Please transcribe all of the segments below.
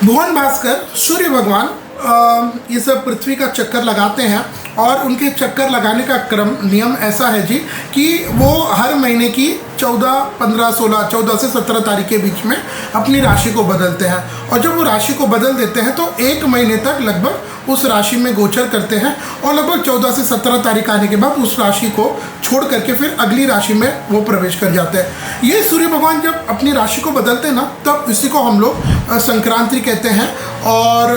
भुवन भास्कर सूर्य भगवान ये सब पृथ्वी का चक्कर लगाते हैं और उनके चक्कर लगाने का क्रम नियम ऐसा है जी कि वो हर महीने की 14, 15, 16, 14 से 17 तारीख के बीच में अपनी राशि को बदलते हैं। और जब वो राशि को बदल देते हैं तो एक महीने तक लगभग उस राशि में गोचर करते हैं और लगभग 14 से 17 तारीख आने के बाद उस राशि को छोड़ करके फिर अगली राशि में वो प्रवेश कर जाते हैं। ये सूर्य भगवान जब अपनी राशि को बदलते हैं ना, तब इसी को हम लोग संक्रांति कहते हैं और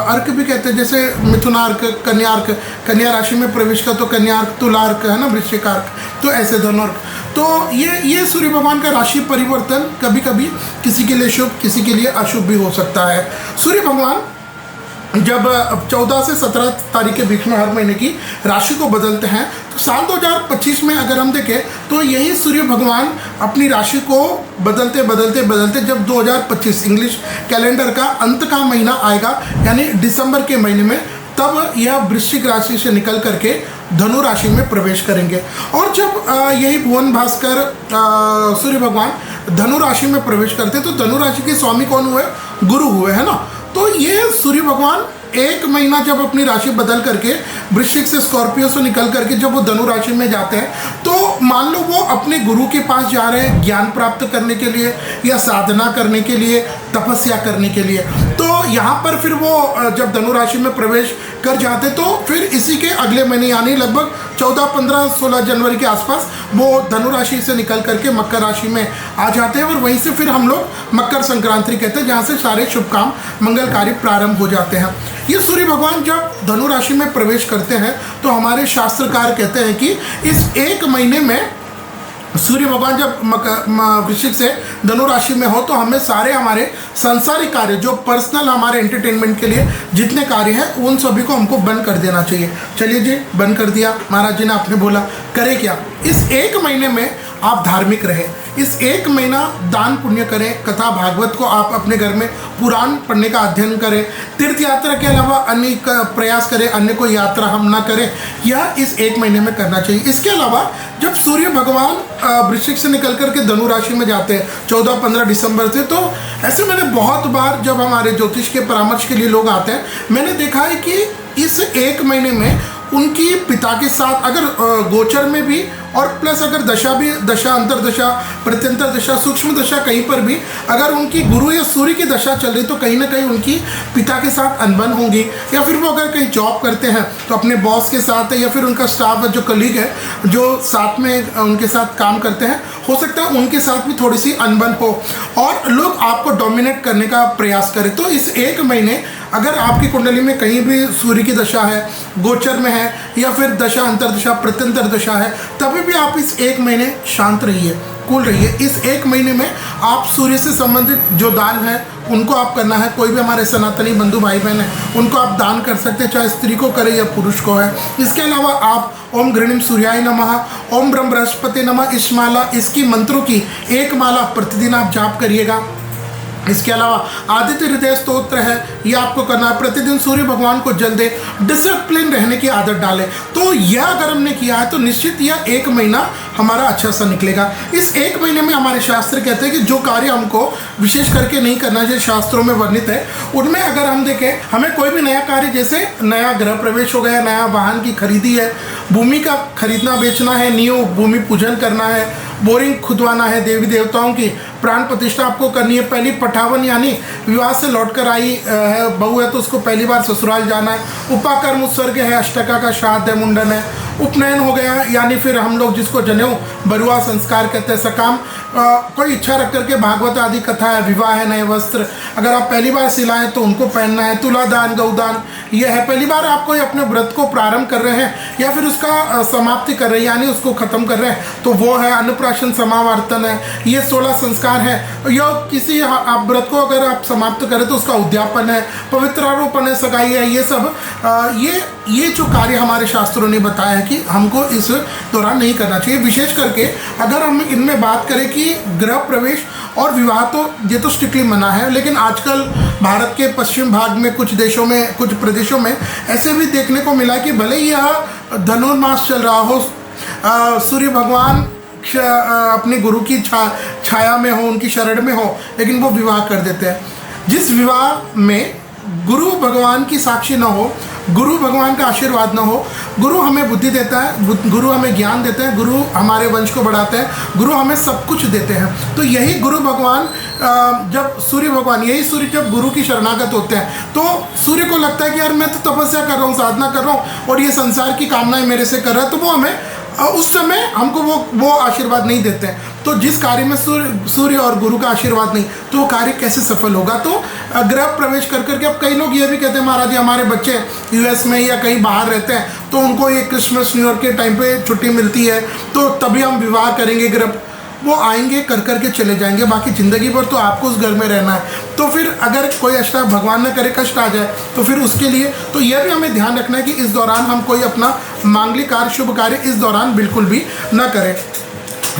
अर्क भी कहते हैं। जैसे मिथुनार्क, कन्यार्क, कन्या राशि में प्रवेश का तो कन्यार्क, तुलार्क है ना, वृश्चिकार्क, तो ऐसे धनुर्क। तो ये सूर्य भगवान का राशि परिवर्तन कभी कभी किसी के लिए शुभ, किसी के लिए अशुभ भी हो सकता है। सूर्य भगवान जब 14 से 17 तारीख के बीच में हर महीने की राशि को बदलते हैं, तो साल 2025 में अगर हम देखें तो यही सूर्य भगवान अपनी राशि को बदलते बदलते बदलते जब 2025 इंग्लिश कैलेंडर का अंत का महीना आएगा, यानी दिसंबर के महीने में, तब यह वृश्चिक राशि से निकल करके धनु राशि में प्रवेश करेंगे। और जब यही भुवन भास्कर सूर्य भगवान धनु राशि में प्रवेश करते, तो धनु राशि के स्वामी कौन हुए? गुरु हुए, है ना। तो ये सूर्य भगवान एक महीना जब अपनी राशि बदल करके वृश्चिक से, स्कॉर्पियो से निकल करके जब वो धनु राशि में जाते हैं, तो मान लो वो अपने गुरु के पास जा रहे हैं ज्ञान प्राप्त करने के लिए या साधना करने के लिए, तपस्या करने के लिए। तो यहाँ पर फिर वो जब धनु राशि में प्रवेश कर जाते, तो फिर इसी के अगले महीने यानी लगभग 14, 15, 16 जनवरी के आसपास वो धनु राशि से निकल करके मकर राशि में आ जाते हैं और वहीं से फिर हम लोग मकर संक्रांति कहते हैं, जहाँ से सारे शुभ काम, मंगल कार्य प्रारंभ हो जाते हैं। ये सूर्य भगवान जब धनु राशि में प्रवेश करते हैं तो हमारे शास्त्रकार कहते हैं कि इस एक महीने में सूर्य भगवान जब वृश्चिक से धनु राशि में हो, तो हमें सारे हमारे सांसारिक कार्य, जो पर्सनल हमारे एंटरटेनमेंट के लिए जितने कार्य हैं, उन सभी को हमको बंद कर देना चाहिए। चलिए जी, बंद कर दिया। महाराज जी ने आपने बोला करे क्या? इस एक महीने में आप धार्मिक रहें, इस एक महीना दान पुण्य करें, कथा भागवत को आप अपने घर में पुराण पढ़ने का अध्ययन करें, तीर्थ यात्रा के अलावा अन्य प्रयास करें, अन्य कोई यात्रा हम ना करें, यह इस एक महीने में करना चाहिए। इसके अलावा जब सूर्य भगवान वृश्चिक से निकल करके धनु राशि में जाते हैं 14-15 दिसंबर से, तो ऐसे मैंने बहुत बार जब हमारे ज्योतिष के परामर्श के लिए लोग आते हैं, मैंने देखा है कि इस एक महीने में उनकी पिता के साथ अगर गोचर में भी और प्लस अगर दशा, अंतरदशा, प्रत्यंतर दशा, सूक्ष्म दशा कहीं पर भी अगर उनकी गुरु या सूर्य की दशा चल रही, तो कहीं ना कहीं उनकी पिता के साथ अनबन होंगी। या फिर वो अगर कहीं जॉब करते हैं तो अपने बॉस के साथ है, या फिर उनका स्टाफ जो कलीग है, जो साथ में उनके साथ काम करते हैं, हो सकता है उनके साथ भी थोड़ी सी अनबन हो और लोग आपको डोमिनेट करने का प्रयास करें। तो इस एक महीने अगर आपकी कुंडली में कहीं भी सूर्य की दशा है, गोचर में है, या फिर दशा, अंतरदशा, प्रत्यंतर दशा है, तभी भी आप इस एक महीने शांत रहिए, कूल रहिए। इस एक महीने में आप सूर्य से संबंधित जो दान है उनको आप करना है। कोई भी हमारे सनातनी बंधु भाई बहन हैं, उनको आप दान कर सकते हैं, चाहे स्त्री को करें या पुरुष को है। इसके अलावा आप ओम गृणीम सूर्याय नमः, ओम ब्रह्म बृहस्पति नमः, इस माला, इसकी मंत्रों की एक माला प्रतिदिन आप जाप करिएगा। इसके अलावा आदित्य हृदय स्तोत्र है, ये आपको करना है। प्रतिदिन सूर्य भगवान को जल दे, डिसिप्लिन रहने की आदत डालें। तो यह अगर हमने किया है तो निश्चित यह एक महीना हमारा अच्छा सा निकलेगा। इस एक महीने में हमारे शास्त्र कहते हैं कि जो कार्य हमको विशेष करके नहीं करना, जो शास्त्रों में वर्णित है, उनमें अगर हम देखें, हमें कोई भी नया कार्य, जैसे नया गृह प्रवेश हो गया, नया वाहन की खरीदी है, भूमि का खरीदना बेचना है, न्यू भूमि पूजन करना है, बोरिंग खुदवाना है, देवी देवताओं की प्राण प्रतिष्ठा आपको करनी है, पहली पठावन यानी विवाह से लौटकर आई है बहू है तो उसको पहली बार ससुराल जाना है, उपाकर्म उत्सर्ग है, अष्टका का श्राद्ध है, मुंडन है, उपनयन हो गया, यानी फिर हम लोग जिसको जनेऊ बरुआ संस्कार कहते हैं, सकाम, कोई इच्छा रख करके भागवत आदि कथा है, विवाह है, नए वस्त्र, अगर आप पहली बार सिलाएं तो उनको पहनना है, तुलादान, गौदान, यह है। पहली बार आप कोई अपने व्रत को प्रारंभ कर रहे हैं या फिर उसका समाप्ति कर रहे हैं, यानी उसको खत्म कर रहे हैं, तो वो है। अन्नप्राशन समावर्तन है, ये 16 संस्कार है। या किसी आप व्रत को अगर आप समाप्त करें तो उसका उद्यापन है, पवित्रारोपण है, सगाई है, ये सब ये जो कार्य हमारे शास्त्रों ने बताया है कि हमको इस दौरान नहीं करना चाहिए। विशेष करके अगर हम इनमें बात करें कि गृह प्रवेश और विवाह, तो ये तो स्ट्रिक्टली मना है, लेकिन आजकल भारत के पश्चिम भाग में कुछ देशों में, कुछ प्रदेशों में ऐसे भी देखने को मिला कि भले ही यह धनुर्मास चल रहा हो, सूर्य भगवान अपने गुरु की छाया में हो, उनकी शरण में हो, लेकिन वो विवाह कर देते हैं। जिस विवाह में गुरु भगवान की साक्षी न हो, गुरु भगवान का आशीर्वाद न हो, गुरु हमें बुद्धि देता है, गुरु हमें ज्ञान देते हैं, गुरु हमारे वंश को बढ़ाते हैं, गुरु हमें सब कुछ देते हैं। तो यही गुरु भगवान जब सूर्य भगवान, यही सूर्य जब गुरु की शरणागत होते हैं तो सूर्य को लगता है कि यार मैं तो तपस्या कर रहा हूँ, साधना कर रहा हूँ और ये संसार की कामनाएं मेरे से कर रहा है, तो वो हमें उस समय हमको वो आशीर्वाद नहीं देते हैं। तो जिस कार्य में सूर्य और गुरु का आशीर्वाद नहीं, तो वो कार्य कैसे सफल होगा। तो गृह प्रवेश कर करके अब कई लोग ये भी कहते हैं महाराज जी हमारे बच्चे यूएस में या कहीं बाहर रहते हैं तो उनको ये क्रिसमस न्यू ईयर के टाइम पे छुट्टी मिलती है तो तभी हम विवाह करेंगे। गृह वो आएंगे कर करके चले जाएंगे, बाकी ज़िंदगी भर तो आपको उस घर में रहना है। तो फिर अगर कोई अष्टा भगवान न करे कष्ट आ जाए तो फिर उसके लिए तो यह भी हमें ध्यान रखना है कि इस दौरान हम कोई अपना मांगलिक कार्य शुभ कार्य इस दौरान बिल्कुल भी न करें।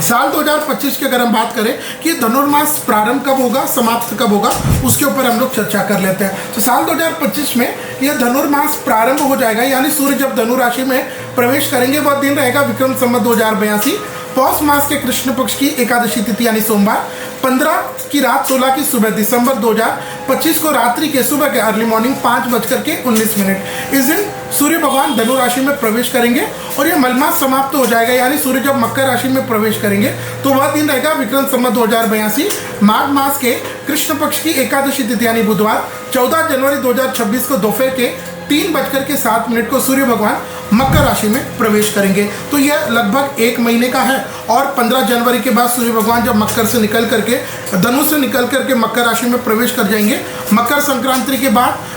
साल 2025 की अगर हम बात करें कि धनुर्मास प्रारंभ कब होगा, समाप्त कब होगा, उसके ऊपर हम लोग चर्चा कर लेते हैं। तो साल 2025 में यह धनुर्मास प्रारंभ हो जाएगा, यानी सूर्य जब धनु राशि में प्रवेश करेंगे वह दिन रहेगा विक्रम संवत 2082, पौष मास के कृष्ण पक्ष की एकादशी तिथि यानी सोमवार, 15 की रात 16 की सुबह दिसंबर 2025 को रात्रि के सुबह के अर्ली मॉर्निंग 5:19। इस दिन सूर्य भगवान धनु राशि में प्रवेश करेंगे और ये मलमास समाप्त हो जाएगा, यानी सूर्य जब मकर राशि में प्रवेश करेंगे तो वह दिन रहेगा विक्रम संवत 2082, माघ मास के कृष्ण पक्ष की एकादशी तिथि यानी बुधवार, 14 जनवरी 2026 को दोपहर के 3:07 को सूर्य भगवान मकर राशि में प्रवेश करेंगे। तो यह लगभग 1 महीने का है और 15 जनवरी के बाद सूर्य भगवान जब मकर से निकल करके धनु से निकल करके मकर राशि में प्रवेश कर जाएंगे। मकर संक्रांति के बाद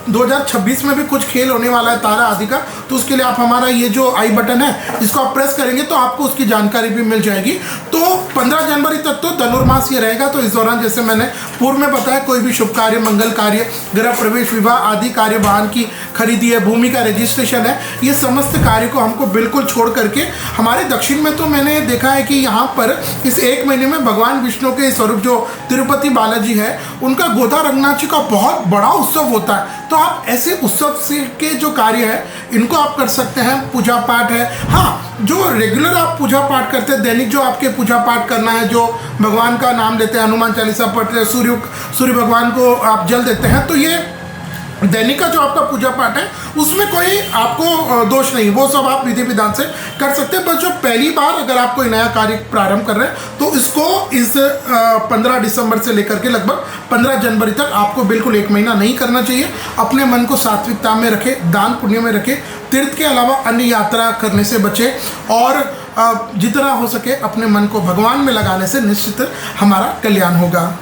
2026 में भी कुछ खेल होने वाला है तारा आदि का, तो उसके लिए आप हमारा ये जो आई बटन है इसको आप प्रेस करेंगे तो आपको उसकी जानकारी भी मिल जाएगी। तो 15 जनवरी तक तो धनुर्मास ये रहेगा। तो इस दौरान जैसे मैंने पूर्व में बताया कोई भी शुभ कार्य, मंगल कार्य, गृह प्रवेश, विवाह आदि कार्य, वाहन की खरीदी है, भूमि का रजिस्ट्रेशन है, ये समस्त कार्य को हमको बिल्कुल छोड़ करके हमारे दक्षिण में तो मैंने देखा है कि यहाँ पर इस 1 महीने में भगवान विष्णु के स्वरूप जो तिरुपति बालाजी है उनका गोदा रंगनाची का बहुत बड़ा उत्सव होता है। तो आप ऐसे उत्सव से के जो कार्य है इनको आप कर सकते हैं। पूजा पाठ है, हाँ जो रेगुलर आप पूजा पाठ करते हैं, दैनिक जो आपके पूजा पाठ करना है, जो भगवान का नाम लेते हैं, हनुमान चालीसा पढ़ते हैं, सूर्य भगवान को आप जल देते हैं, तो ये दैनिक का जो आपका पूजा पाठ है उसमें कोई आपको दोष नहीं, वो सब आप विधि विधान से कर सकते हैं। बस जो पहली बार अगर आप कोई नया कार्य प्रारंभ कर रहे हैं तो इसको इस 15 दिसंबर से लेकर के लगभग 15 जनवरी तक आपको बिल्कुल 1 महीना नहीं करना चाहिए। अपने मन को सात्विकता में रखें, दान पुण्य में रखें, तीर्थ के अलावा अन्य यात्रा करने से बचें और जितना हो सके अपने मन को भगवान में लगाने से निश्चित हमारा कल्याण होगा।